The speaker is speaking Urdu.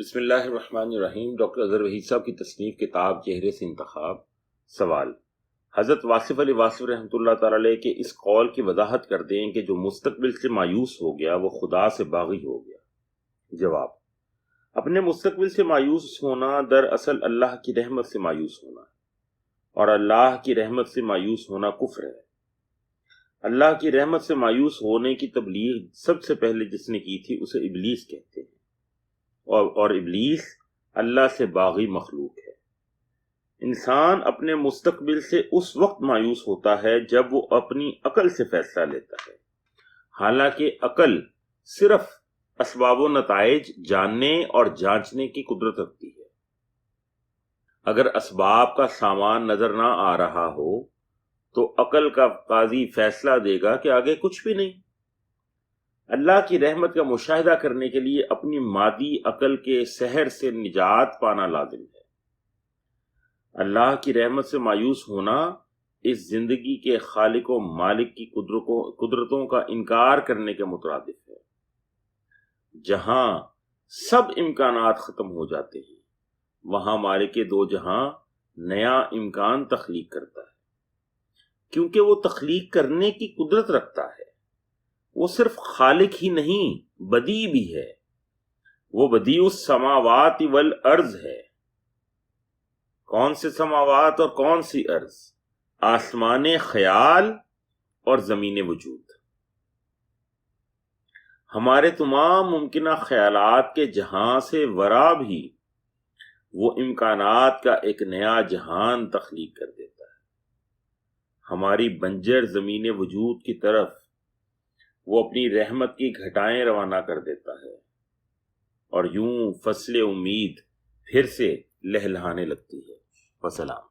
بسم اللہ الرحمن الرحیم۔ ڈاکٹر اظہر وحید صاحب کی تصنیف کتاب چہرے سے انتخاب۔ سوال: حضرت واصف علی واصف رحمۃ اللہ تعالی علیہ کے اس قول کی وضاحت کر دیں کہ جو مستقبل سے مایوس ہو گیا وہ خدا سے باغی ہو گیا۔ جواب: اپنے مستقبل سے مایوس ہونا دراصل اللہ کی رحمت سے مایوس ہونا ہے، اور اللہ کی رحمت سے مایوس ہونا کفر ہے۔ اللہ کی رحمت سے مایوس ہونے کی تبلیغ سب سے پہلے جس نے کی تھی اسے ابلیس کہتے ہیں، اور ابلیس اللہ سے باغی مخلوق ہے۔ انسان اپنے مستقبل سے اس وقت مایوس ہوتا ہے جب وہ اپنی عقل سے فیصلہ لیتا ہے، حالانکہ عقل صرف اسباب و نتائج جاننے اور جانچنے کی قدرت رکھتی ہے۔ اگر اسباب کا سامان نظر نہ آ رہا ہو تو عقل کا قاضی فیصلہ دے گا کہ آگے کچھ بھی نہیں۔ اللہ کی رحمت کا مشاہدہ کرنے کے لیے اپنی مادی عقل کے سحر سے نجات پانا لازم ہے۔ اللہ کی رحمت سے مایوس ہونا اس زندگی کے خالق و مالک کی قدرتوں کا انکار کرنے کے مترادف ہے۔ جہاں سب امکانات ختم ہو جاتے ہیں وہاں مالک دو جہاں نیا امکان تخلیق کرتا ہے، کیونکہ وہ تخلیق کرنے کی قدرت رکھتا ہے۔ وہ صرف خالق ہی نہیں، بدیع بھی ہے۔ وہ بدیع السماوات والارض ہے۔ کون سے سماوات اور کون سی ارض؟ آسمان خیال اور زمین وجود۔ ہمارے تمام ممکنہ خیالات کے جہاں سے ورا بھی وہ امکانات کا ایک نیا جہان تخلیق کر دیتا ہے۔ ہماری بنجر زمین وجود کی طرف وہ اپنی رحمت کی گھٹائیں روانہ کر دیتا ہے، اور یوں فصل امید پھر سے لہلہانے لگتی ہے۔ وسلام۔